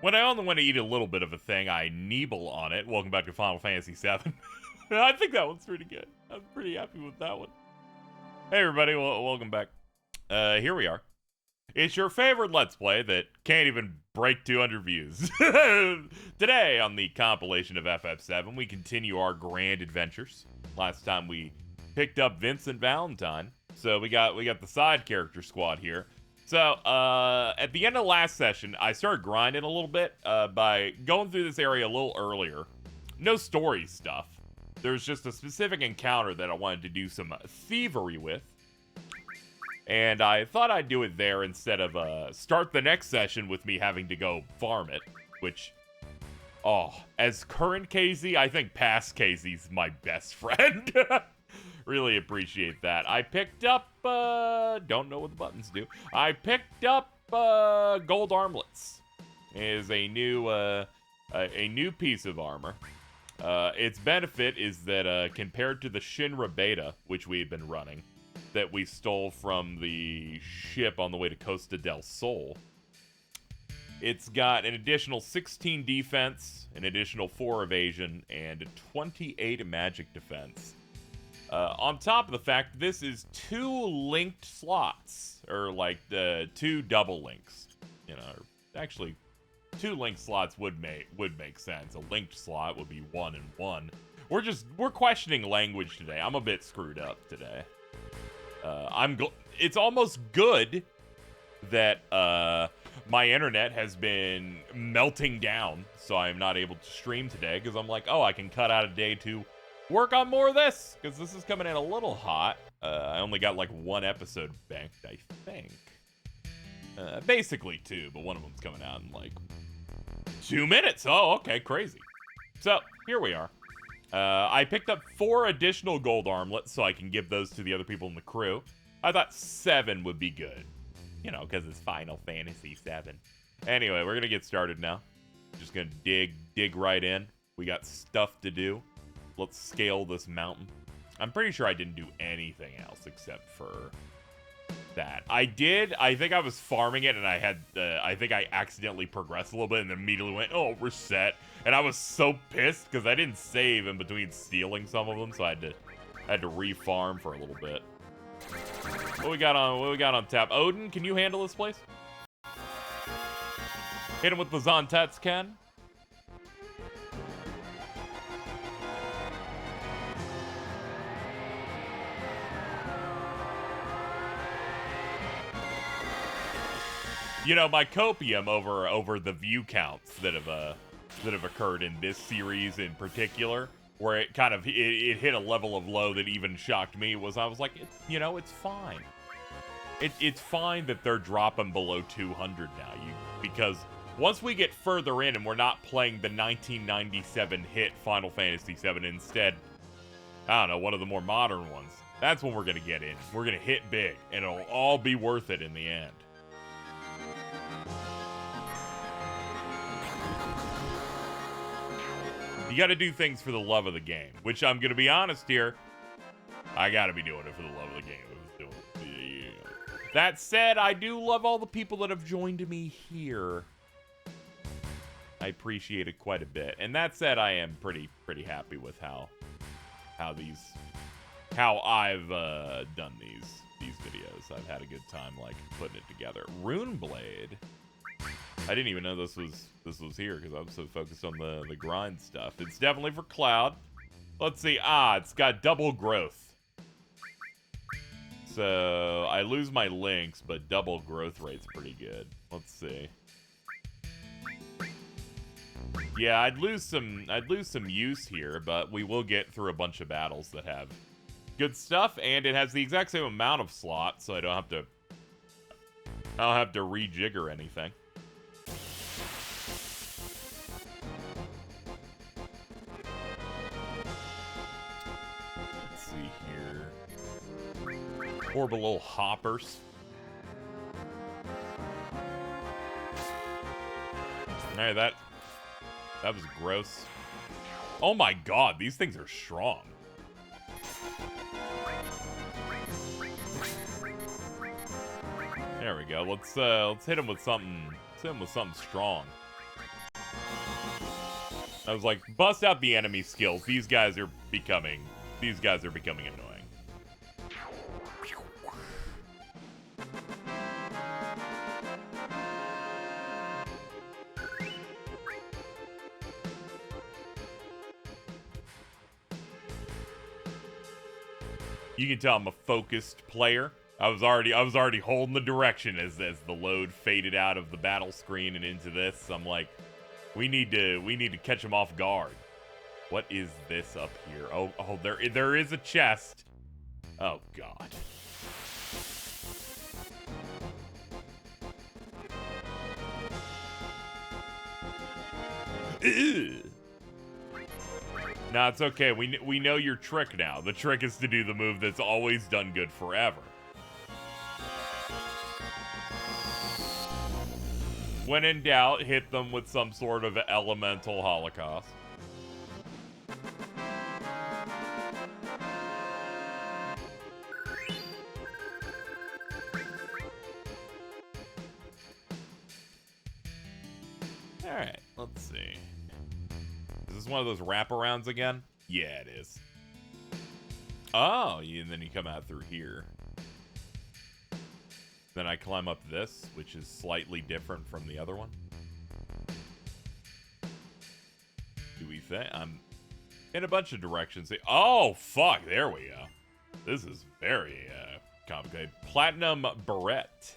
When I only want to eat a little bit of a thing, I Nibel on it. Welcome back to Final Fantasy VII. I think that one's pretty good. I'm pretty happy with that one. Hey everybody, welcome back. Here we are. It's your favorite Let's Play that can't even break 200 views. Today on the compilation of FF7, we continue our grand adventures. Last time we picked up Vincent Valentine, so we got the side character squad here. So, at the end of the last session, I started grinding a little bit by going through this area a little earlier. No story stuff. There's just a specific encounter that I wanted to do some thievery with. And I thought I'd do it there instead of start the next session with me having to go farm it. Which, as current KZ, I think past KZ's my best friend. Really appreciate that. I picked up, don't know what the buttons do. I picked up, gold armlets. It is a new piece of armor. Its benefit is that, compared to the Shinra Beta, which we've been running, that we stole from the ship on the way to Costa del Sol, it's got an additional 16 defense, an additional 4 evasion, and 28 magic defense. On top of the fact, this is 2 linked slots, or like 2 double links. You know, actually, 2 linked slots would make sense. A linked slot would be 1 and 1. We're questioning language today. I'm a bit screwed up today. It's almost good that my internet has been melting down, so I'm not able to stream today because I'm like, oh, I can cut out a day to work on more of this, because this is coming in a little hot. I only got like 1 episode banked, I think. Basically 2, but one of them's coming out in like 2 minutes. Oh, okay, crazy. So, here we are. I picked up 4 additional gold armlets so I can give those to the other people in the crew. I thought 7 would be good. You know, because it's Final Fantasy VII. Anyway, we're going to get started now. Just going to dig right in. We got stuff to do. Let's scale this mountain. I'm pretty sure I didn't do anything else except for that. I think I was farming it and I think I accidentally progressed a little bit and then immediately went, oh, reset. And I was so pissed because I didn't save in between stealing some of them, so I had to re-farm for a little bit. What we got on tap? Odin, can you handle this place? Hit him with the Zontats, Ken. You know, my copium over the view counts that have occurred in this series in particular, where it kind of it hit a level of low that even shocked me, I was like, you know, it's fine. It's fine that they're dropping below 200 now, because once we get further in and we're not playing the 1997 hit Final Fantasy VII, instead, I don't know, one of the more modern ones, that's when we're gonna get in. We're gonna hit big, and it'll all be worth it in the end. You gotta do things for the love of the game, which I'm gonna be honest here, I gotta be doing it for the love of the game. That said, I do love all the people that have joined me here. I appreciate it quite a bit. And that said, I am pretty happy with how I've done these videos. I've had a good time like putting it together. Runeblade. I didn't even know this was here because I'm so focused on the grind stuff. It's definitely for Cloud. Let's see. It's got double growth. So I lose my links, but double growth rate's pretty good. Let's see. Yeah, I'd lose some use here, but we will get through a bunch of battles that have good stuff, and it has the exact same amount of slots, so I don't have to rejigger anything. Horrible little hoppers. Hey, that was gross. Oh my god, these things are strong. There we go. Let's hit him with something. Let's hit him with something strong. I was like, bust out the enemy skills. These guys are becoming annoying. You can tell I'm a focused player. I was already holding the direction as the load faded out of the battle screen and into this. I'm like, we need to catch them off guard. What is this up here? Oh, there is a chest. Oh God. Ew. Nah, it's okay. We know your trick now. The trick is to do the move that's always done good forever. When in doubt, hit them with some sort of elemental holocaust. Alright, let's see. Is this one of those wraparounds again? Yeah, it is. Oh, and then you come out through here. Then I climb up this, which is slightly different from the other one. Do we think? I'm in a bunch of directions. Oh, fuck. There we go. This is very complicated. Platinum Barrette.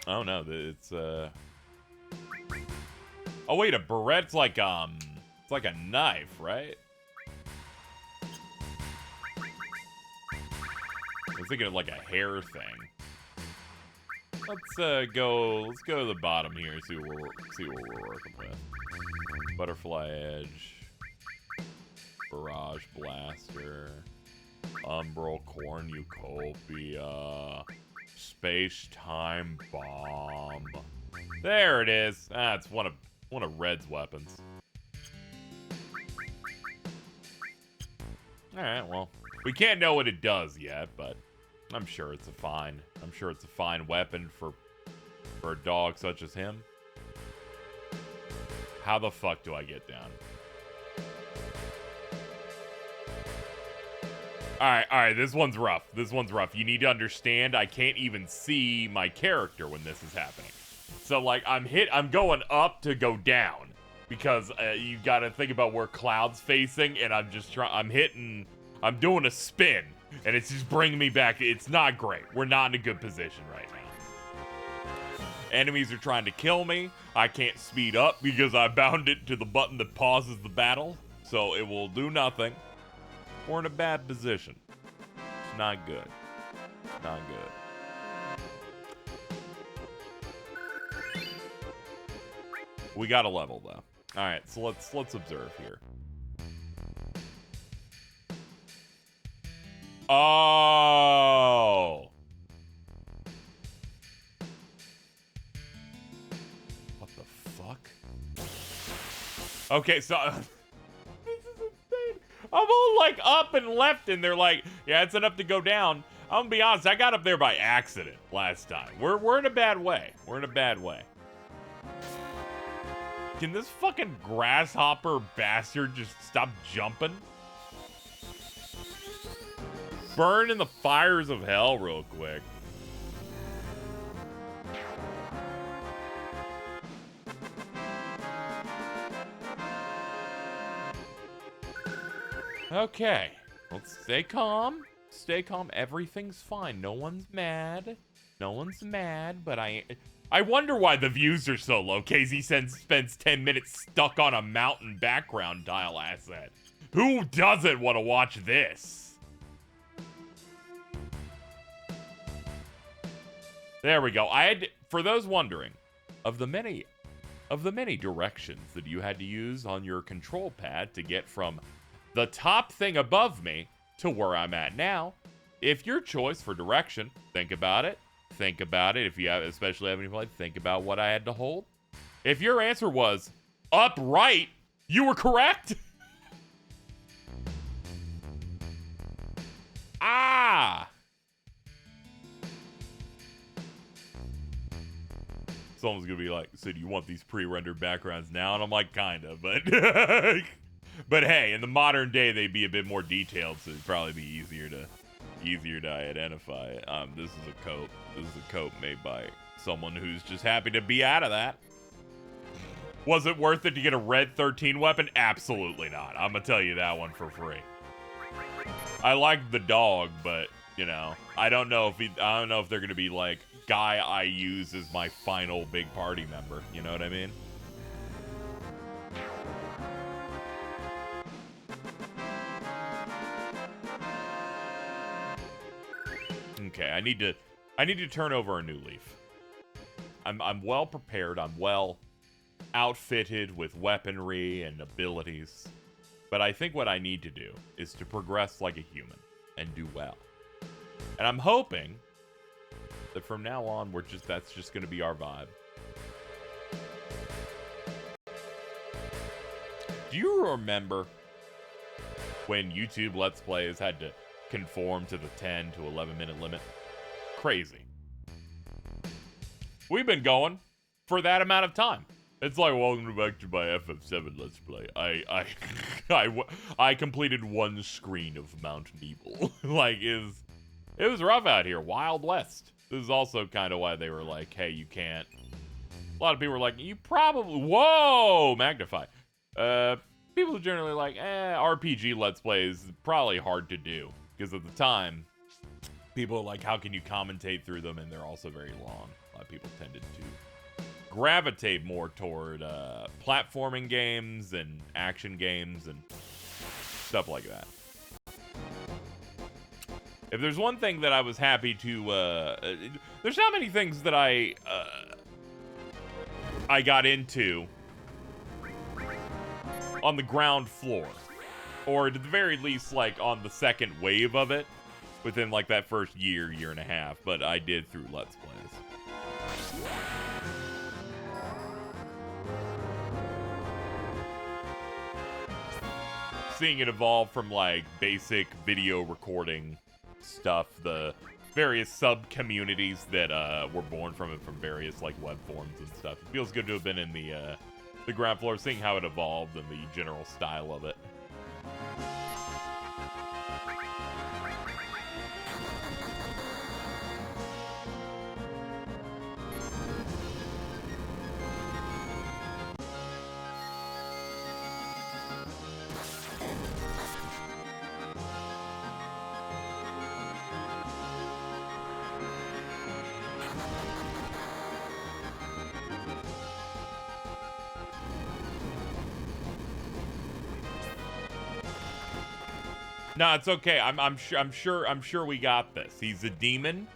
Oh, no. It's, Oh, wait. A Barrette's like, it's like a knife, right? I was thinking of like a hair thing. Let's go to the bottom here and see what we're working with. Butterfly Edge, Barrage Blaster, Umbral Cornucopia, Space-Time Bomb. There it is. Ah, it's one of Red's weapons. All right, well, we can't know what it does yet, but I'm sure it's a fine weapon for a dog such as him. How the fuck do I get down? All right, this one's rough. You need to understand, I can't even see my character when this is happening. So like I'm going up to go down because you got to think about where Cloud's facing, and I'm doing a spin. And it's just bringing me back. It's not great. We're not in a good position right now. Enemies are trying to kill me. I can't speed up because I bound it to the button that pauses the battle. So it will do nothing. We're in a bad position. It's not good. Not good. We got a level though. All right, so let's observe here. Oh. What the fuck? Okay, so this is insane. I'm all like up and left, and they're like, yeah, it's enough to go down. I'm gonna be honest, I got up there by accident last time. We're in a bad way. We're in a bad way. Can this fucking grasshopper bastard just stop jumping? Burn in the fires of hell real quick. Okay. Let's stay calm. Stay calm. Everything's fine. No one's mad. No one's mad, but I wonder why the views are so low. KZ spends 10 minutes stuck on a mountain background tile asset. Who doesn't want to watch this? There we go. For those wondering, of the many directions that you had to use on your control pad to get from the top thing above me to where I'm at now, if your choice for direction, think about it. Think about it. If you have, especially having played, think about what I had to hold. If your answer was up right, you were correct. Ah. someone's gonna be like, so do you want these pre-rendered backgrounds now? And I'm like, kinda, but but hey, in the modern day they'd be a bit more detailed, so it'd probably be easier to identify. This is a coat. This is a coat made by someone who's just happy to be out of that. Was it worth it to get a red 13 weapon? Absolutely not. I'm gonna tell you that one for free. I like the dog, but you know, I don't know if they're gonna be like, guy I use as my final big party member. You know what I mean? Okay, I need to turn over a new leaf. I'm well prepared. I'm well outfitted with weaponry and abilities. But I think what I need to do is to progress like a human and do well. And I'm hoping that from now on that's just going to be our vibe. Do you remember when YouTube Let's Plays had to conform to the 10 to 11 minute limit? Crazy. We've been going for that amount of time. It's like, welcome back to my FF7 Let's Play. I completed one screen of Mount Nibel. Like, it was rough out here. Wild West. This is also kind of why they were like, hey, you can't. A lot of people were like, you probably. Whoa! Magnify. People are generally like, RPG Let's Play is probably hard to do. Because at the time, people are like, how can you commentate through them? And they're also very long. A lot of people tended to gravitate more toward platforming games and action games and stuff like that. If there's one thing that I was happy to, there's not many things that I got into on the ground floor, or at the very least, like on the second wave of it, within like that first year and a half. But I did through Let's Plays. Seeing it evolve from like basic video recording stuff, the various sub-communities that were born from it, from various like web forums and stuff. It feels good to have been in the ground floor, seeing how it evolved and the general style of it. No, it's okay. I'm sure we got this. He's a demon.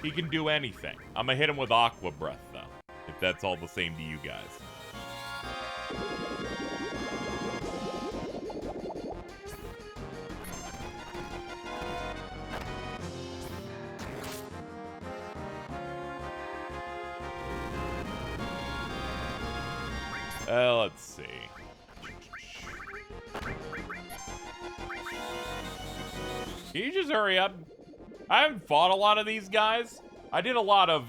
He can do anything. I'm gonna hit him with Aqua Breath though, if that's all the same to you guys. Let's see. Can you just hurry up? I haven't fought a lot of these guys. I did a lot of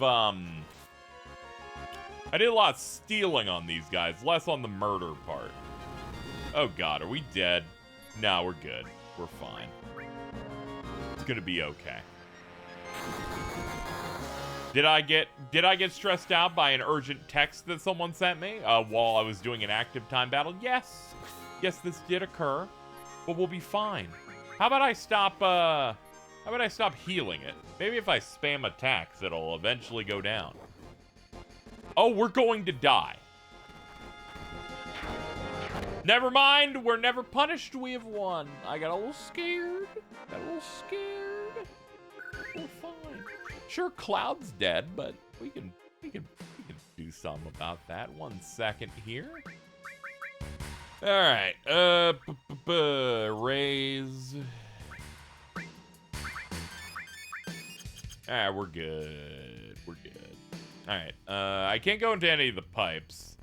stealing on these guys, less on the murder part. Oh god, are we dead? No, we're good. We're fine. It's gonna be okay. Did I get stressed out by an urgent text that someone sent me while I was doing an active time battle? Yes. Yes, this did occur. But we'll be fine. How about I stop healing it? Maybe if I spam attacks, it'll eventually go down. Oh, we're going to die. Never mind, we're never punished, we have won. I got a little scared. We're fine. Sure, Cloud's dead, but we can do something about that. 1 second here. All right, raise. Ah, we're good. We're good. All right, I can't go into any of the pipes.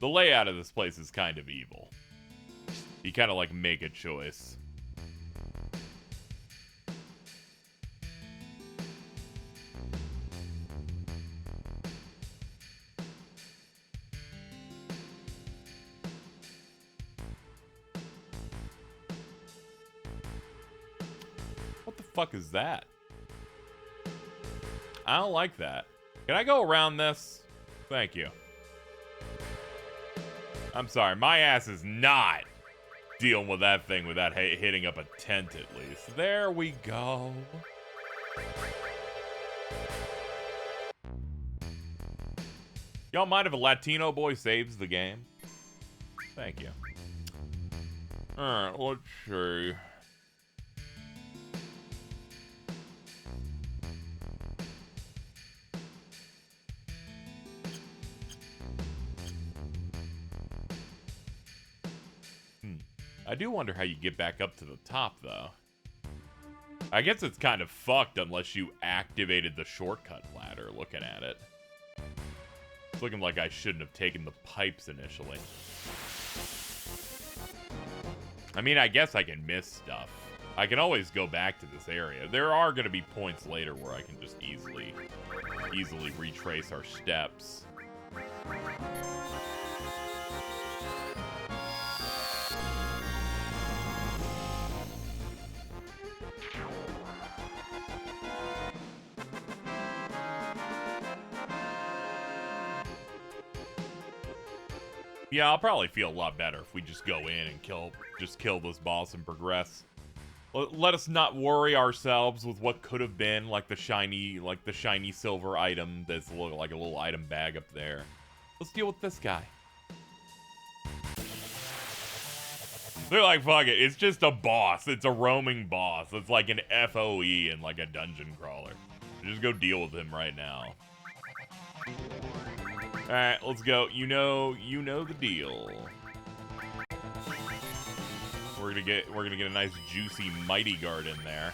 The layout of this place is kind of evil. You kind of like make a choice. fuck is that? I don't like that. Can I go around this? Thank you. I'm sorry, my ass is not dealing with that thing without hitting up a tent at least. There we go. Y'all mind if a Latino boy saves the game? Thank you. Alright, let's see. I do wonder how you get back up to the top, though. I guess it's kind of fucked unless you activated the shortcut ladder, looking at it. It's looking like I shouldn't have taken the pipes initially. I mean, I guess I can miss stuff. I can always go back to this area. There are going to be points later where I can just easily retrace our steps. Yeah, I'll probably feel a lot better if we just go in and kill this boss and progress. Let us not worry ourselves with what could have been, like the shiny silver item that's like a little item bag up there. Let's deal with this guy. They're like, fuck it, it's just a boss. It's a roaming boss. It's like an FOE and like a dungeon crawler. Just go deal with him right now. Alright, let's go. You know the deal. We're gonna get a nice juicy mighty guard in there.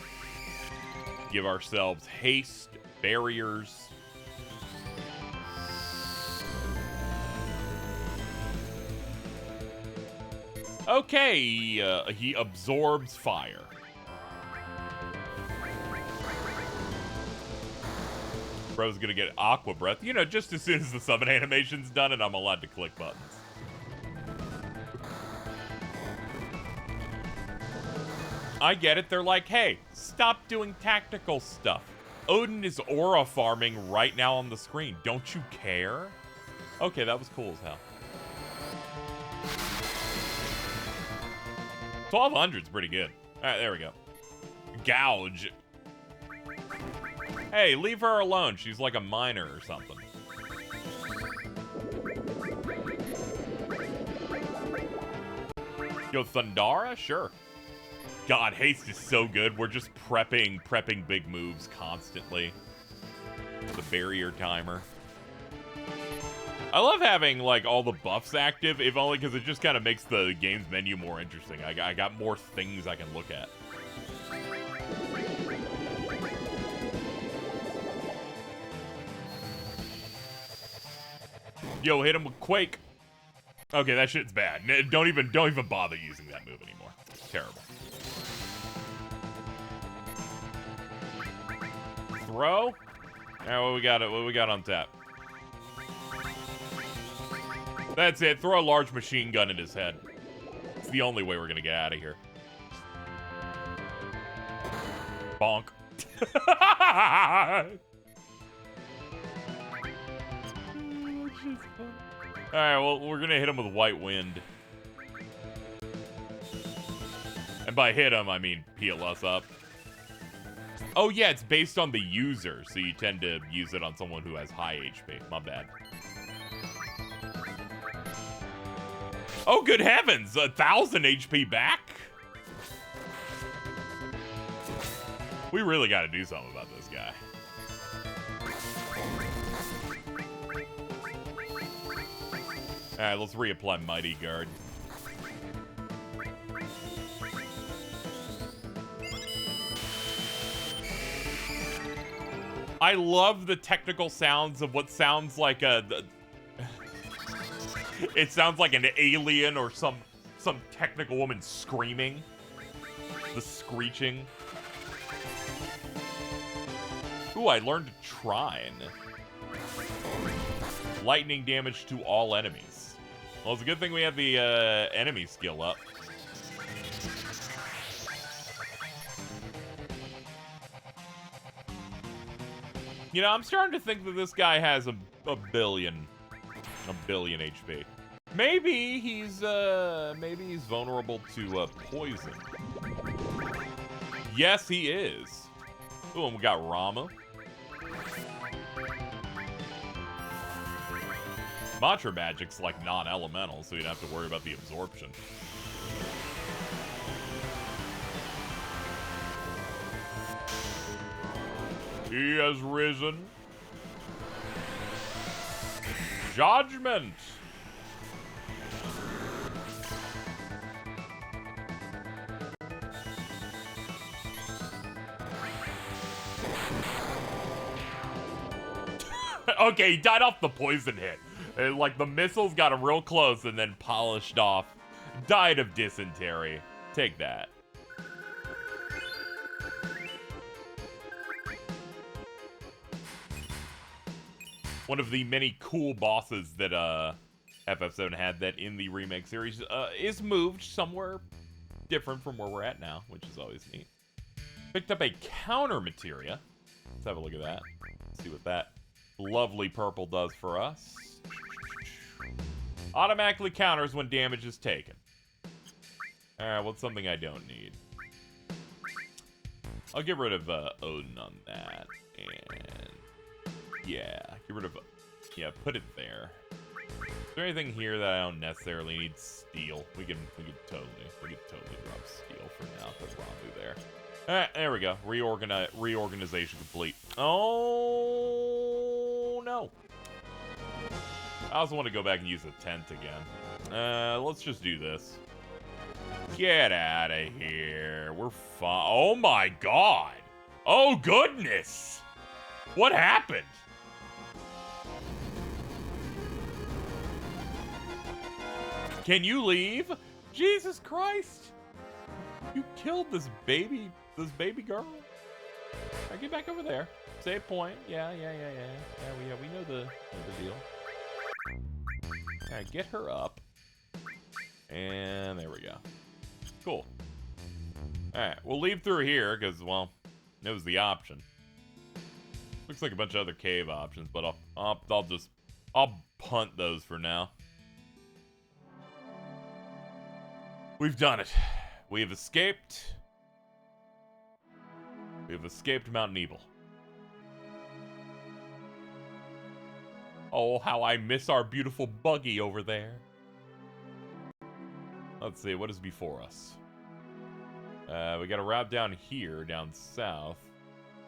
Give ourselves haste, barriers. Okay, he absorbs fire. Bro's gonna get aqua breath, you know, just as soon as the summon animation's done and I'm allowed to click buttons. I get it, they're like, hey, stop doing tactical stuff. Odin is aura farming right now on the screen. Don't you care? Okay, that was cool as hell. 1200's pretty good. Alright, there we go. Gouge. Hey, leave her alone. She's like a miner or something. Yo, Thundara? Sure. God, haste is so good. We're just prepping big moves constantly. The barrier timer. I love having, like, all the buffs active, if only because it just kind of makes the game's menu more interesting. I got more things I can look at. Yo, hit him with Quake. Okay, that shit's bad. Don't even bother using that move anymore. It's terrible. Throw? Alright, what we got on tap? That's it. Throw a large machine gun in his head. It's the only way we're gonna get out of here. Bonk. Alright, well, we're gonna hit him with White Wind. And by hit him, I mean heal us up. Oh yeah, it's based on the user, so you tend to use it on someone who has high HP. My bad. Oh, good heavens! 1,000 HP back? We really gotta do something about this guy. Alright, let's reapply Mighty Guard. I love the technical sounds of what sounds like it sounds like an alien or some technical woman screaming. The screeching. Ooh, I learned Trine. Lightning damage to all enemies. Well, it's a good thing we have the enemy skill up. You know, I'm starting to think that this guy has a billion HP. Maybe he's vulnerable to poison. Yes, he is. Ooh, and we got Ramu. Mantra magic's like non-elemental, so you don't have to worry about the absorption. He has risen. Judgment. Okay, he died off the poison hit. Like, the missiles got him real close and then polished off. Died of dysentery. Take that. One of the many cool bosses that FF7 had that in the remake series is moved somewhere different from where we're at now, which is always neat. Picked up a counter materia. Let's have a look at that. See what that lovely purple does for us. Automatically counters when damage is taken. Alright, what's something I don't need? I'll get rid of Odin on that. And yeah, get rid of... Yeah, put it there. Is there anything here that I don't necessarily need? Steel. We could totally drop steel for now. Put Ramu there. Alright, there we go. Reorganization complete. Oh no. I also want to go back and use a tent again. Let's just do this. Get out of here. We're fine. Oh my god. Oh goodness. What happened? Can you leave? Jesus Christ. You killed this baby girl. Alright, get back over there. Save point. Yeah, we know the deal. Alright, get her up. And there we go. Cool. Alright, we'll leave through here, because, well, it was the option. Looks like a bunch of other cave options, but I'll punt those for now. We've done it. We have escaped. We have escaped Mount Nibel. Oh, how I miss our beautiful buggy over there. Let's see, what is before us? We got a route down here, down south.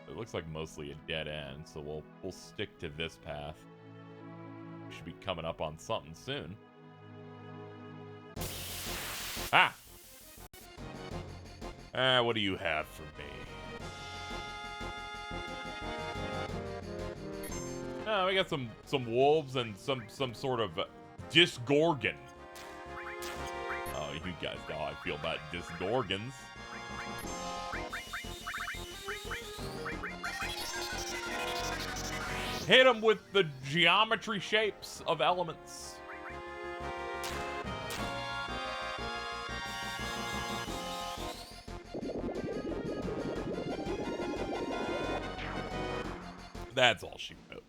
It looks like mostly a dead end, so we'll stick to this path. We should be coming up on something soon. Ah! What do you have for me? We got some wolves and some sort of Disgorgon. Oh, you guys know how I feel about Disgorgons. Hit them with the geometry shapes of elements. That's all she wrote.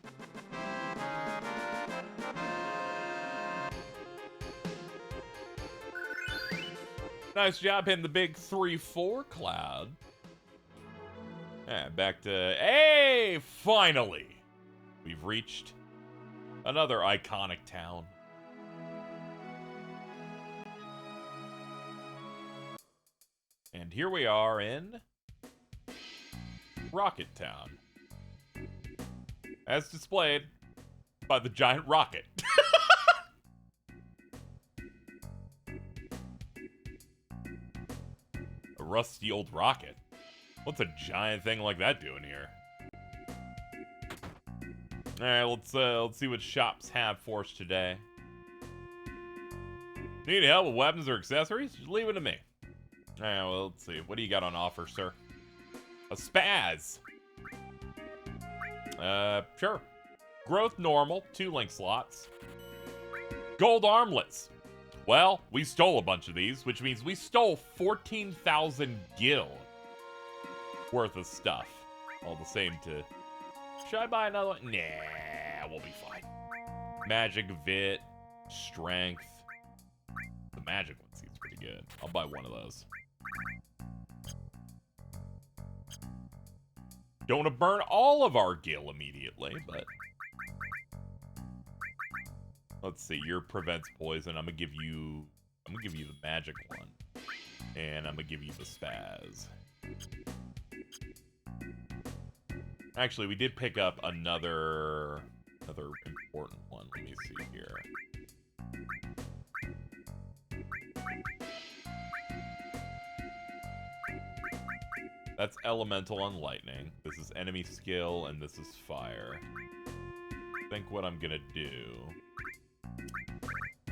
Nice job hitting the big 3-4 cloud. Yeah, back to... Hey! Finally! We've reached another iconic town. And here we are in... Rocket Town. As displayed by the giant rocket. A rusty old rocket? What's a giant thing like that doing here? Alright, let's see what shops have for us today. Need help with weapons or accessories? Just leave it to me. Alright, well, let's see. What do you got on offer, sir? A spaz. Sure. Growth normal, 2 link slots. Gold armlets. Well, we stole a bunch of these, which means we stole 14,000 gil worth of stuff. All the same to Should I buy another one? Nah, we'll be fine. Magic, Vit, Strength. The magic one seems pretty good. I'll buy one of those. Don't want to burn all of our gil immediately, but... Let's see, your prevents poison. I'm gonna give you the magic one. And I'm gonna give you the spaz. Actually, we did pick up another important one. Let me see here. That's elemental on lightning. This is enemy skill, and this is fire. I think what I'm gonna do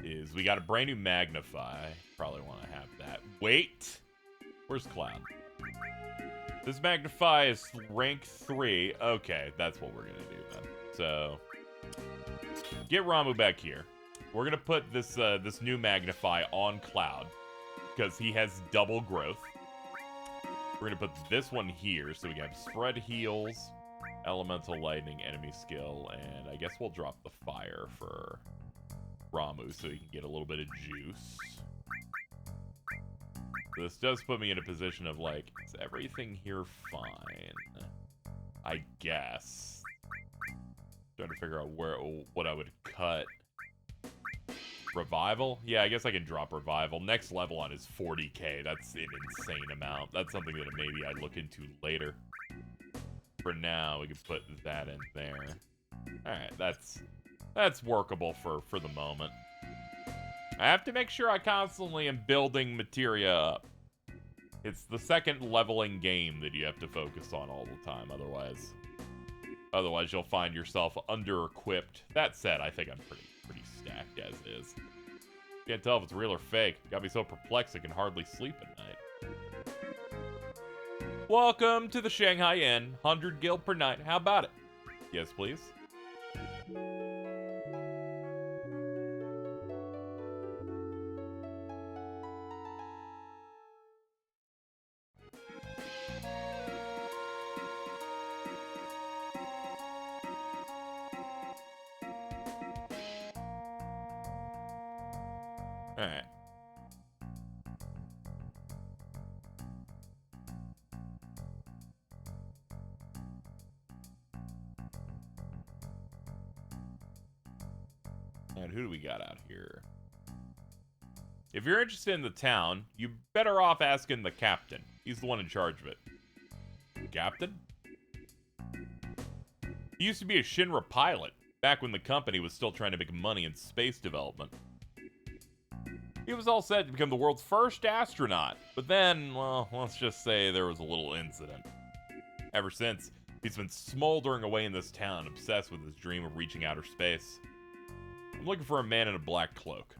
is we got a brand new magnify. Probably want to have that. Wait! Where's Cloud? This magnify is rank 3. Okay, that's what we're gonna do then. So, get Ramu back here. We're gonna put this this new magnify on Cloud because he has double growth. We're gonna put this one here so we can have spread heals, elemental lightning, enemy skill, and I guess we'll drop the fire for Ramu so he can get a little bit of juice. This does put me in a position of, like, is everything here fine? I guess. Trying to figure out what I would cut. Revival? Yeah, I guess I can drop Revival. Next level on is 40k. That's an insane amount. That's something that maybe I'd look into later. For now, we can put that in there. Alright, that's workable for the moment. I have to make sure I constantly am building materia up. It's the second leveling game that you have to focus on all the time, otherwise you'll find yourself under-equipped. That said, I think I'm pretty stacked as is. Can't tell if it's real or fake. Got me so perplexed I can hardly sleep at night. Welcome to the Shanghai Inn. 100 gil per night. How about it? Yes, please. Alright. And who do we got out here? If you're interested in the town, you're better off asking the captain. He's the one in charge of it. Captain? He used to be a Shinra pilot, back when the company was still trying to make money in space development. He was all set to become the world's first astronaut, but then, well, let's just say there was a little incident. Ever since, he's been smoldering away in this town, obsessed with his dream of reaching outer space. I'm looking for a man in a black cloak.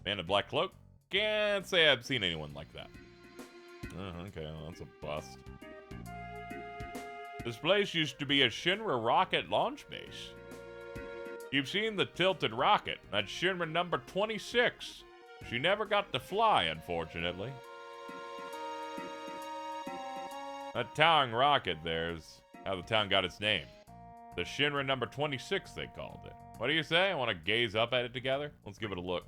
Man in a black cloak? Can't say I've seen anyone like that. Okay, well, that's a bust. This place used to be a Shinra rocket launch base. You've seen the tilted rocket. That's Shinra number 26. She never got to fly, unfortunately. That towering rocket there's how the town got its name. The Shinra number 26, they called it. What do you say? I want to gaze up at it together? Let's give it a look.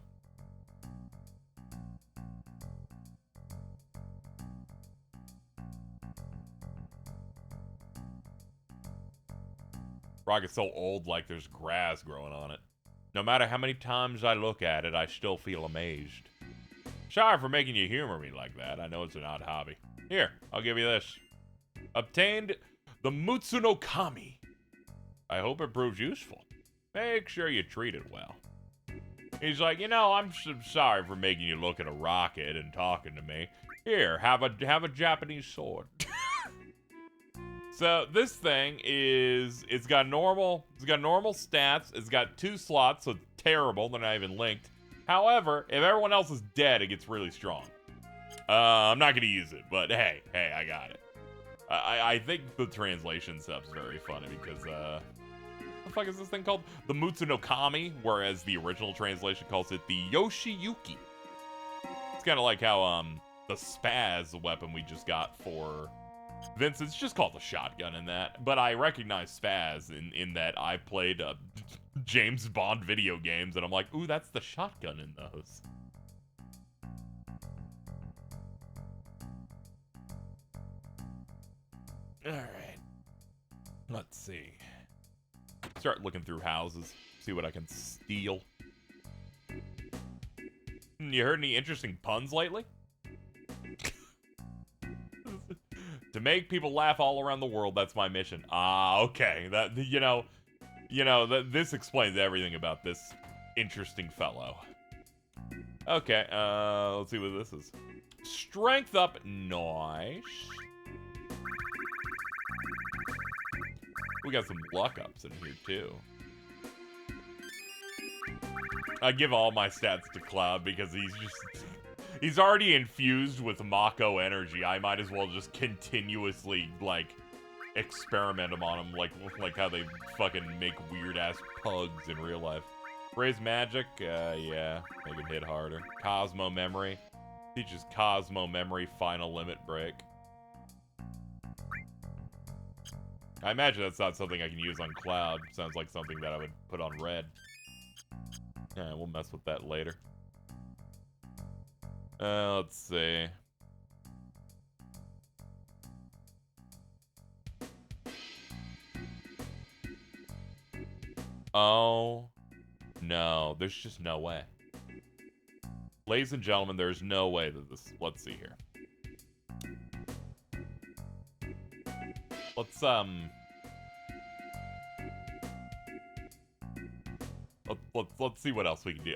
Rocket's so old, like there's grass growing on it. No matter how many times I look at it, I still feel amazed. Sorry for making you humor me like that. I know it's an odd hobby. Here, I'll give you this. Obtained the Mutsuno Kami. I hope it proves useful. Make sure you treat it well. He's like, you know, I'm sorry for making you look at a rocket and talking to me. Here, have a Japanese sword. So this thing is, it's got normal stats. It's got 2 slots, so it's terrible. They're not even linked. However, if everyone else is dead, it gets really strong. I'm not gonna use it, but hey, I got it. I think the translation stuff's very funny because what the fuck is this thing called? The Mutsuno Kami, whereas the original translation calls it the Yoshiyuki. It's kind of like how the spaz weapon we just got for Vincent's just called a shotgun in that, but I recognize Spaz in that I played James Bond video games, and I'm like, ooh, that's the shotgun in those. All right, let's see. Start looking through houses, see what I can steal. You heard any interesting puns lately? To make people laugh all around the world, that's my mission. Ah, okay. That this explains everything about this interesting fellow. Okay, let's see what this is. Strength up, nice. We got some luck ups in here too. I give all my stats to Cloud because he's already infused with Mako energy. I might as well just continuously, like, experiment on him, like how they fucking make weird-ass pugs in real life. Raise magic, yeah, make him hit harder. Cosmo memory. Teaches Cosmo memory final limit break. I imagine that's not something I can use on Cloud. Sounds like something that I would put on Red. Yeah, we'll mess with that later. Let's see. Oh, no. There's just no way. Ladies and gentlemen, there's no way that this... Let's see here. Let's see what else we can do.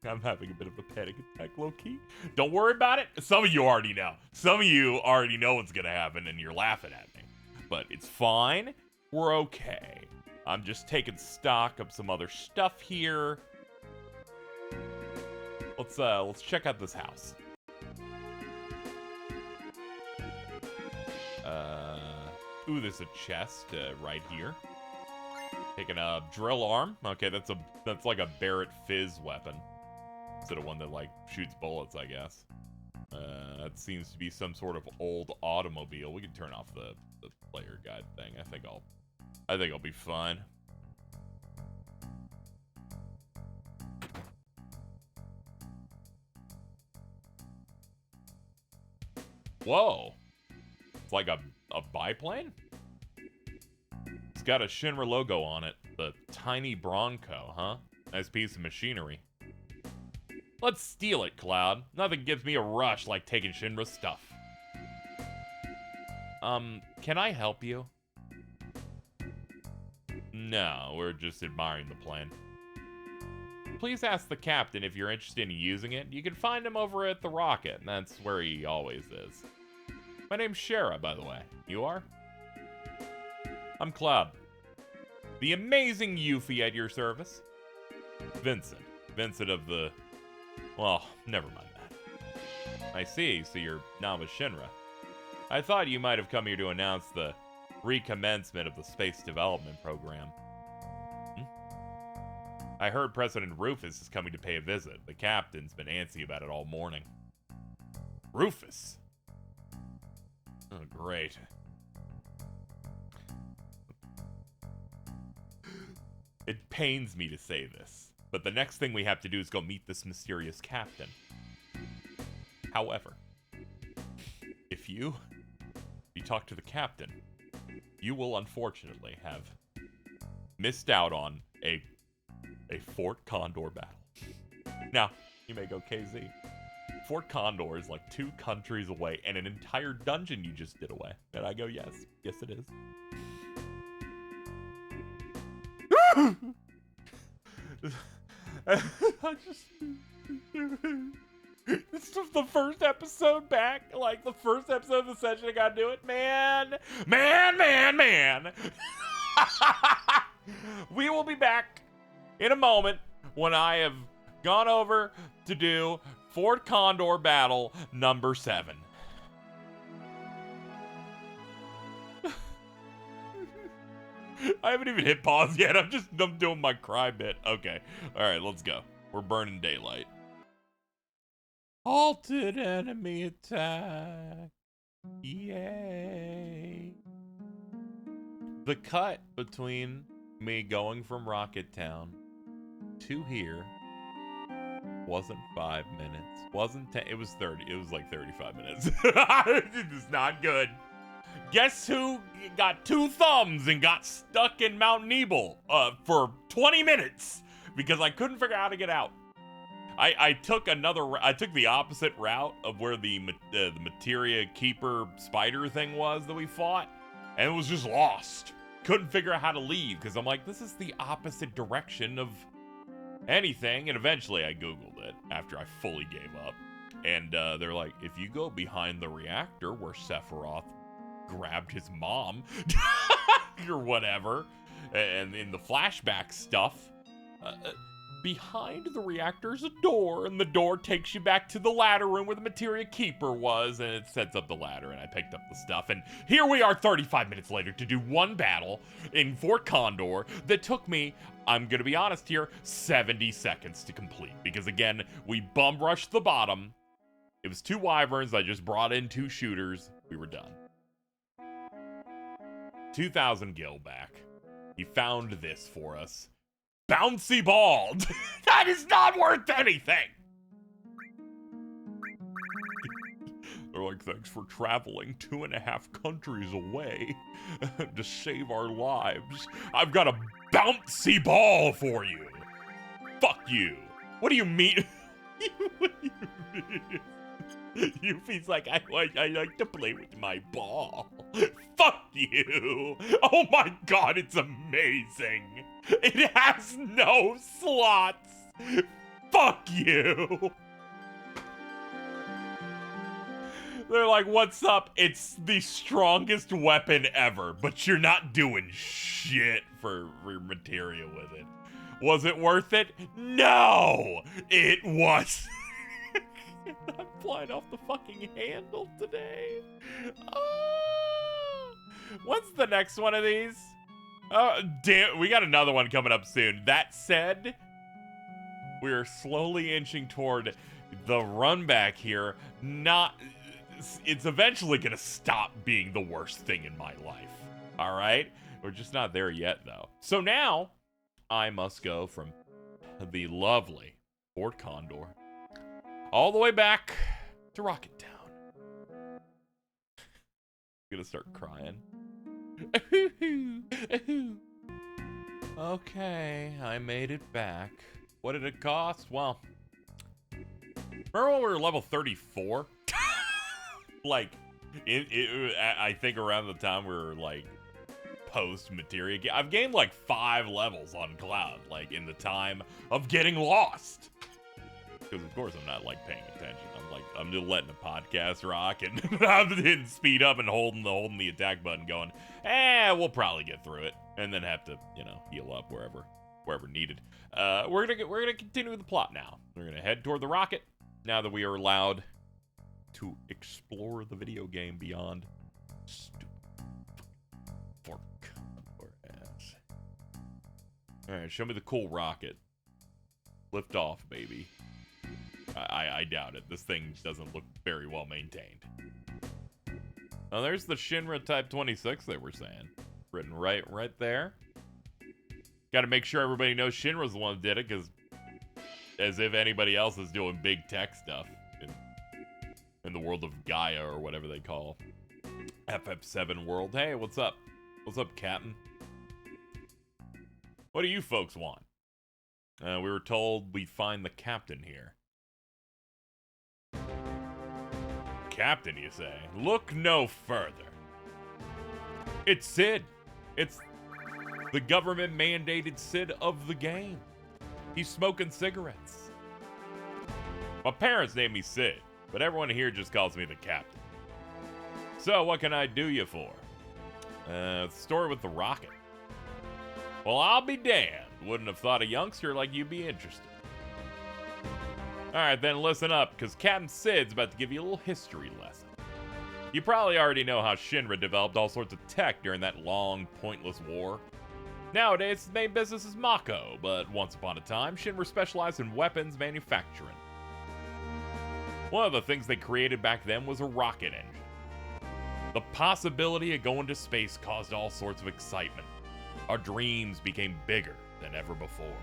I'm having a bit of a panic attack, low-key. Don't worry about it. Some of you already know. Some of you already know what's gonna happen, and you're laughing at me. But it's fine. We're okay. I'm just taking stock of some other stuff here. Let's check out this house. Ooh, there's a chest right here. Taking a drill arm. Okay, that's like a Barrett Fizz weapon. Instead of one that, like, shoots bullets, I guess. That seems to be some sort of old automobile. We can turn off the player guide thing. I think I'll be fine. Whoa. It's like a biplane? It's got a Shinra logo on it. The tiny Bronco, huh? Nice piece of machinery. Let's steal it, Cloud. Nothing gives me a rush like taking Shinra's stuff. Can I help you? No, we're just admiring the plane. Please ask the captain if you're interested in using it. You can find him over at the Rocket, and that's where he always is. My name's Shara, by the way. You are? I'm Cloud. The amazing Yuffie at your service. Vincent. Vincent of the... Well, never mind that. I see, so you're now with Shinra. I thought you might have come here to announce the recommencement of the Space Development Program. I heard President Rufus is coming to pay a visit. The captain's been antsy about it all morning. Rufus? Oh, great. It pains me to say this, but the next thing we have to do is go meet this mysterious captain. However, if you talk to the captain, you will unfortunately have missed out on a Fort Condor battle. Now, you may go, KZ. Fort Condor is like 2 countries away and an entire dungeon you just did away. And I go, yes. Yes, it is. This was the first episode back. Like, the first episode of the session, I gotta do it. Man. We will be back in a moment when I have gone over to do Fort Condor Battle number 7. I haven't even hit pause yet. I'm doing my cry bit. Okay. All right, let's go. We're burning daylight. Halted enemy attack. Yay. The cut between me going from Rocket Town to here wasn't 5 minutes. Wasn't 10. It was 30. It was like 35 minutes. It's not good. Guess who got 2 thumbs and got stuck in Mount Nibel for 20 minutes because I couldn't figure out how to get out. I took the opposite route of where the materia keeper spider thing was that we fought, and it was just lost. Couldn't figure out how to leave because I'm like, this is the opposite direction of anything. And eventually I Googled it after I fully gave up. And they're like, if you go behind the reactor where Sephiroth grabbed his mom or whatever, and in the flashback stuff, behind the reactor's a door, and the door takes you back to the ladder room where the materia keeper was, and it sets up the ladder, and I picked up the stuff, and here we are 35 minutes later to do one battle in Fort Condor that took me, I'm gonna be honest here, 70 seconds to complete, because again, we bum rushed the bottom. It was 2 wyverns, I just brought in 2 shooters, we were done. 2,000 gil back. He found this for us. Bouncy ball. That is not worth anything. They're like, thanks for traveling 2.5 countries away to save our lives. I've got a bouncy ball for you. Fuck you. What do you mean? Yuffie's like, I like to play with my ball. Fuck you. Oh my god, it's amazing. It has no slots. Fuck you. They're like, what's up? It's the strongest weapon ever, but you're not doing shit for materia with it. Was it worth it? No, it was. I'm flying off the fucking handle today. What's the next one of these? Oh, damn, we got another one coming up soon. That said, we're slowly inching toward the run back here. It's eventually gonna stop being the worst thing in my life. All right? We're just not there yet, though. So now, I must go from the lovely Fort Condor all the way back to Rocket Town. I'm gonna start crying. Okay, I made it back. What did it cost? Well, remember when we were level 34? Like, I think around the time we were like post-materia. I've gained like 5 levels on Cloud, like in the time of getting lost. Because of course I'm not like paying attention. I'm just letting the podcast rock, and I'm hitting speed up and holding the attack button, going, we'll probably get through it, and then have to, heal up wherever needed. We're gonna continue the plot now. We're gonna head toward the rocket now that we are allowed to explore the video game beyond stupid fork or ass. All right, show me the cool rocket. Lift off, baby. I doubt it. This thing doesn't look very well maintained. Oh, there's the Shinra Type 26 they were saying. Written right there. Got to make sure everybody knows Shinra's the one that did it, because as if anybody else is doing big tech stuff in the world of Gaia, or whatever they call FF7 world. Hey, what's up? What's up, Captain? What do you folks want? We were told we'd find the captain here. Captain, you say? Look no further. It's Sid. It's the government-mandated Sid of the game. He's smoking cigarettes. My parents named me Sid, but everyone here just calls me the captain. So, what can I do you for? Story with the rocket. Well, I'll be damned. Wouldn't have thought a youngster like you'd be interested. Alright, then listen up, because Captain Sid's about to give you a little history lesson. You probably already know how Shinra developed all sorts of tech during that long, pointless war. Nowadays, its main business is Mako, but once upon a time, Shinra specialized in weapons manufacturing. One of the things they created back then was a rocket engine. The possibility of going to space caused all sorts of excitement. Our dreams became bigger than ever before.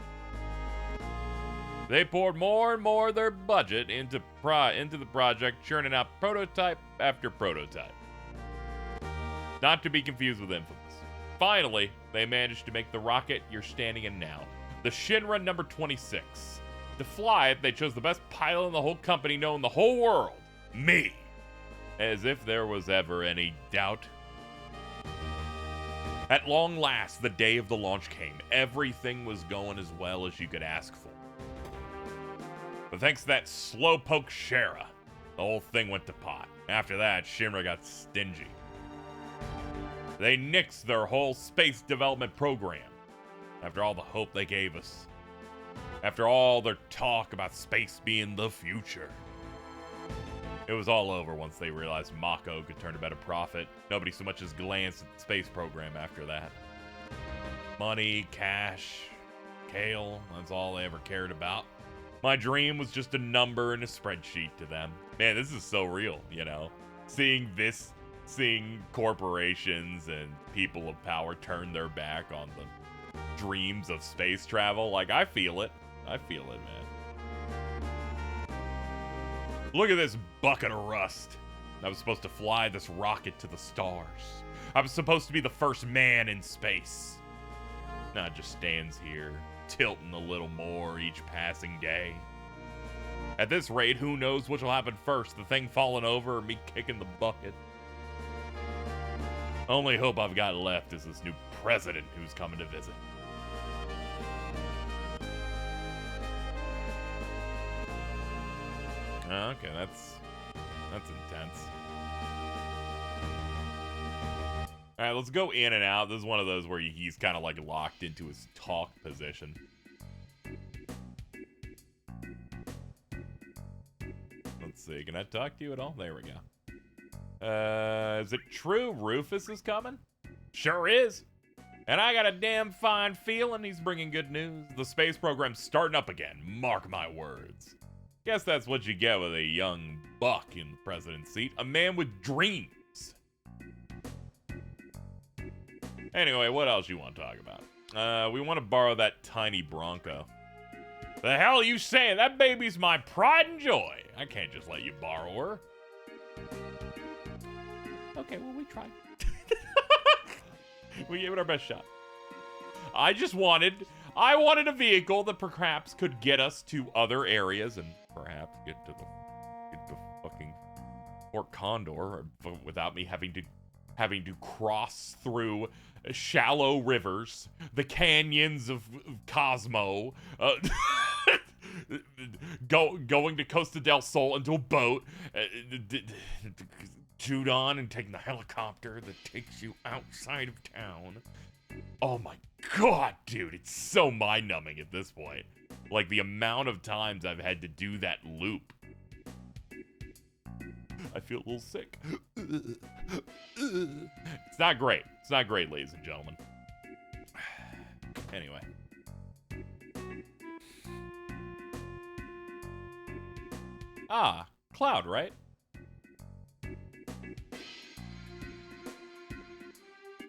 They poured more and more of their budget into the project, churning out prototype after prototype. Not to be confused with Infamous. Finally, they managed to make the rocket you're standing in now, the Shinra number 26. To fly it, they chose the best pilot in the whole company known in the whole world. Me. As if there was ever any doubt. At long last, the day of the launch came. Everything was going as well as you could ask for. But thanks to that slowpoke Shara, the whole thing went to pot. After that, Shinra got stingy. They nixed their whole space development program. After all the hope they gave us. After all their talk about space being the future. It was all over once they realized Mako could turn a better profit. Nobody so much as glanced at the space program after that. Money, cash, kale, that's all they ever cared about. My dream was just a number in a spreadsheet to them. Man, this is so real, you know? Seeing corporations and people of power turn their back on the dreams of space travel. Like, I feel it. I feel it, man. Look at this bucket of rust. I was supposed to fly this rocket to the stars. I was supposed to be the first man in space. Now it just stands here, tilting a little more each passing day. At this rate, who knows which will happen first, the thing falling over or me kicking the bucket. Only hope I've got left is this new president who's coming to visit. Okay, that's intense. Alright, let's go in and out. This is one of those where he's kind of like locked into his talk position. Let's see, can I talk to you at all? There we go. Is it true Rufus is coming? Sure is. And I got a damn fine feeling he's bringing good news. The space program's starting up again, mark my words. Guess that's what you get with a young buck in the president's seat. A man with dreams. Anyway, what else you want to talk about? We want to borrow that tiny Bronco. The hell are you saying? That baby's my pride and joy. I can't just let you borrow her. Okay, well, we tried. We gave it our best shot. I wanted a vehicle that perhaps could get us to other areas and perhaps get to fucking Fort Condor without me having to cross through shallow rivers, the canyons of Cosmo, going to Costa del Sol into a boat, chewed on and taking the helicopter that takes you outside of town. Oh my god, dude, it's so mind-numbing at this point. Like, the amount of times I've had to do that loop. I feel a little sick. It's not great. It's not great, ladies and gentlemen. Anyway. Ah, Cloud, right?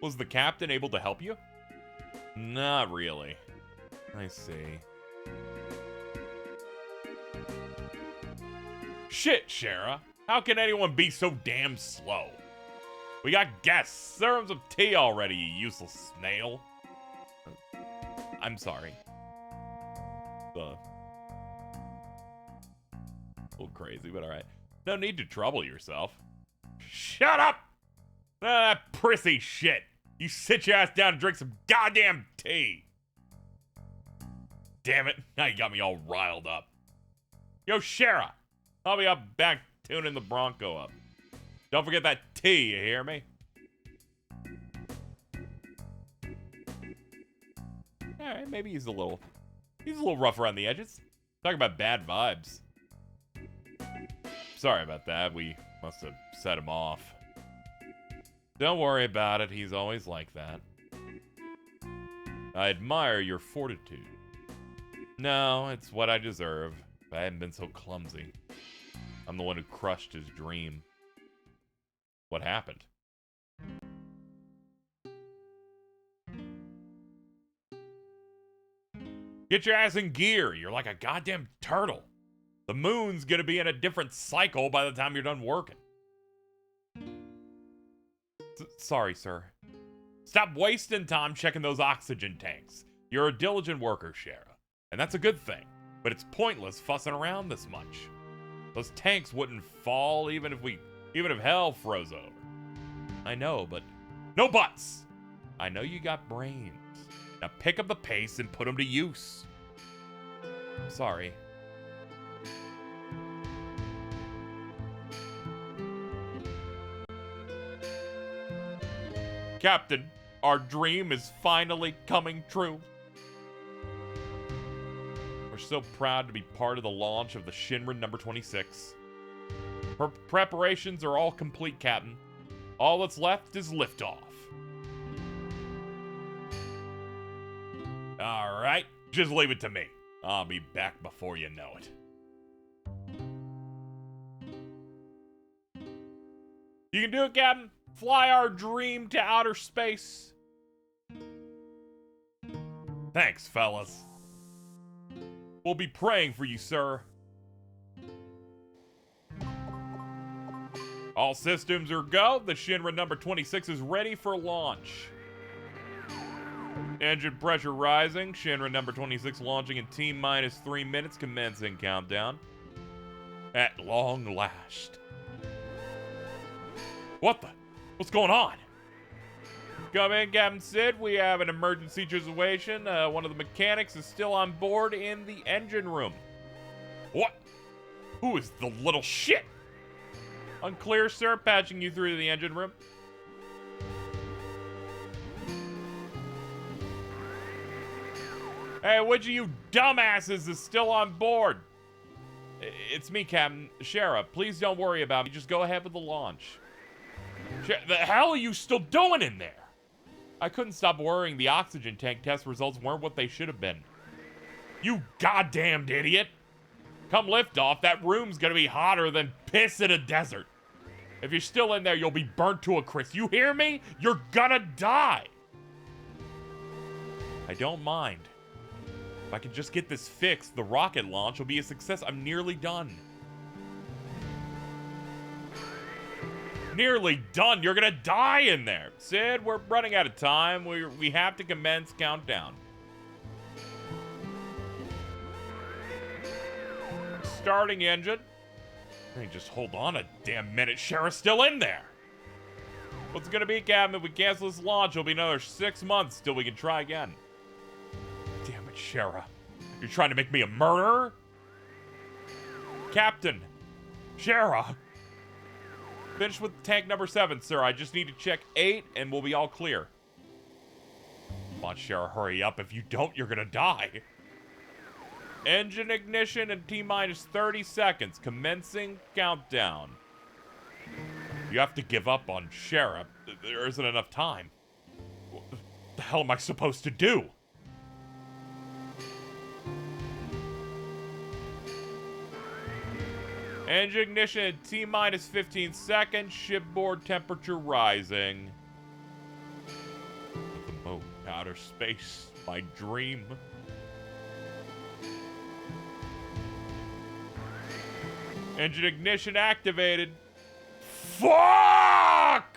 Was the captain able to help you? Not really. I see. Shit, Shara. How can anyone be so damn slow? We got guests. Serve them some tea already, you useless snail. I'm sorry. A little crazy, but alright. No need to trouble yourself. Shut up! That prissy shit. You sit your ass down and drink some goddamn tea. Damn it. Now you got me all riled up. Yo, Shara. I'll be up back tuning the Bronco up. Don't forget that tea, you hear me? Alright, maybe he's a little rough around the edges. Talk about bad vibes. Sorry about that. We must have set him off. Don't worry about it. He's always like that. I admire your fortitude. No, it's what I deserve. If I hadn't been so clumsy. I'm the one who crushed his dream. What happened? Get your ass in gear. You're like a goddamn turtle. The moon's gonna be in a different cycle by the time you're done working. Sorry, sir. Stop wasting time checking those oxygen tanks. You're a diligent worker, Shara, and that's a good thing. But it's pointless fussing around this much. Those tanks wouldn't fall even if hell froze over. I know, but no buts. I know you got brains. Now pick up the pace and put them to use. Sorry. Captain, our dream is finally coming true. We're so proud to be part of the launch of the Shinra number 26. Preparations are all complete, Captain. All that's left is liftoff. All right, just leave it to me. I'll be back before you know it. You can do it, Captain. Fly our dream to outer space. Thanks, fellas. We'll be praying for you, sir. All systems are go. The Shinra number 26 is ready for launch. Engine pressure rising. Shinra number 26 launching in T-minus 3 minutes. Commencing countdown. At long last. What the? What's going on? Come in, Captain Sid. We have an emergency situation. One of the mechanics is still on board in the engine room. What? Who is the little shit? Unclear, sir. Patching you through to the engine room. Hey, which of you dumbasses is still on board? It's me, Captain. Shara, please don't worry about me. Just go ahead with the launch. The hell are you still doing in there? I couldn't stop worrying the oxygen tank test results weren't what they should have been. You goddamned idiot. Come liftoff, that room's gonna be hotter than piss in a desert. If you're still in there, you'll be burnt to a crisp. You hear me? You're gonna die. I don't mind. If I can just get this fixed, the rocket launch will be a success. I'm nearly done. Nearly done. You're gonna die in there. Sid, we're running out of time. We have to commence countdown. Starting engine. Hey, just hold on a damn minute. Shara's still in there. What's it gonna be, Captain? If we cancel this launch, it'll be another 6 months till we can try again. Damn it, Shara. You're trying to make me a murderer? Captain. Shara. Finish with tank number 7, sir. I just need to check 8 and we'll be all clear. Come on, Shara, hurry up. If you don't, you're gonna die. Engine ignition in T-minus 30 seconds. Commencing countdown. You have to give up on Shara. There isn't enough time. What the hell am I supposed to do? Engine ignition at T-minus 15 seconds. Shipboard temperature rising. The moon, outer space, my dream. Engine ignition activated. Fuck!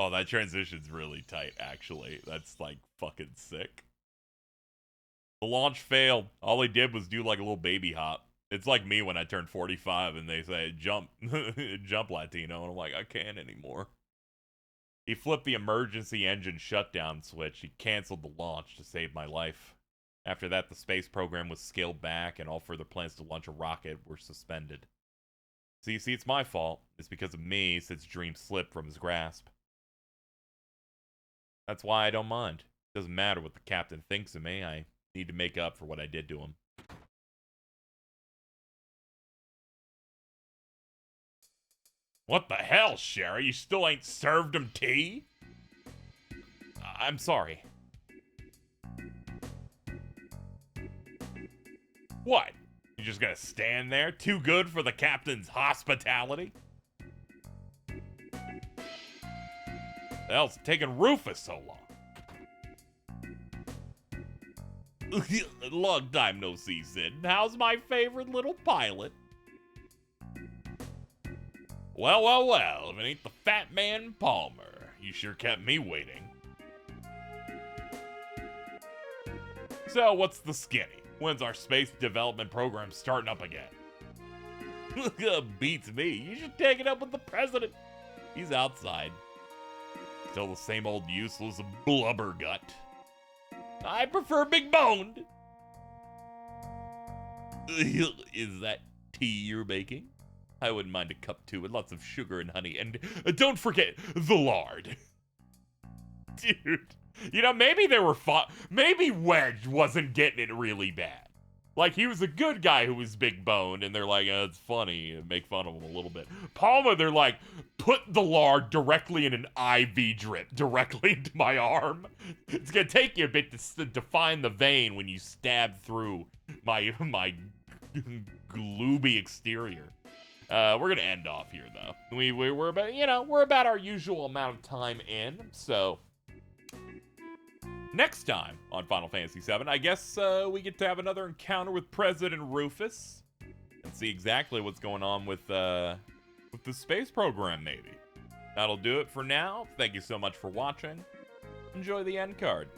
Oh, that transition's really tight, actually. That's, like, fucking sick. The launch failed. All he did was do, like, a little baby hop. It's like me when I turned 45 and they say, jump, jump, Latino. And I'm like, I can't anymore. He flipped the emergency engine shutdown switch. He canceled the launch to save my life. After that, the space program was scaled back and all further plans to launch a rocket were suspended. So you see, it's my fault. It's because of me Sid's dream slipped from his grasp. That's why I don't mind. Doesn't matter what the captain thinks of me. I need to make up for what I did to him. What the hell, Sherry? You still ain't served him tea? I'm sorry. What? You just gonna stand there? Too good for the captain's hospitality? The hell's taking Rufus so long? Long time no see, Sid. How's my favorite little pilot? Well, well, well, if it ain't the Fat Man Palmer. You sure kept me waiting. So, what's the skinny? When's our space development program starting up again? Beats me. You should take it up with the president. He's outside. Still the same old useless blubber gut. I prefer big boned. Is that tea you're making? I wouldn't mind a cup too, with lots of sugar and honey. And don't forget the lard. Dude. You know, maybe they were maybe Wedge wasn't getting it really bad. Like, he was a good guy who was big boned, and they're like, oh, it's funny, and make fun of him a little bit. Palma, they're like, put the lard directly in an IV drip, directly into my arm. It's gonna take you a bit to define the vein when you stab through my glooby exterior. We're gonna end off here, though. We're about, you know, we're about our usual amount of time in, so... Next time on Final Fantasy VII, I guess we get to have another encounter with President Rufus and see exactly what's going on with the space program, maybe. That'll do it for now. Thank you so much for watching. Enjoy the end card.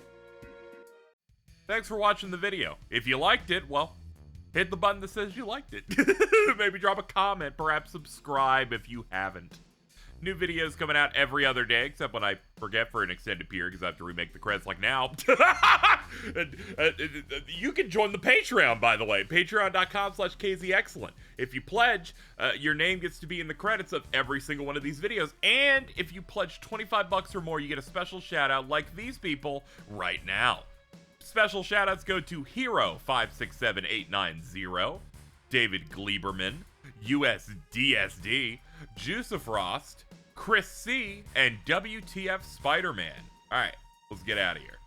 Thanks for watching the video. If you liked it, well, hit the button that says you liked it. Maybe drop a comment, perhaps subscribe if you haven't. New videos coming out every other day, except when I forget for an extended period because I have to remake the credits like now. You can join the Patreon, by the way. Patreon.com/KZExcellent. If you pledge, your name gets to be in the credits of every single one of these videos. And if you pledge 25 bucks or more, you get a special shout out like these people right now. Special shout outs go to Hero567890, David Gleberman, USDSD, Juicefrost, Chris C, and WTF Spider-Man. Alright, let's get out of here.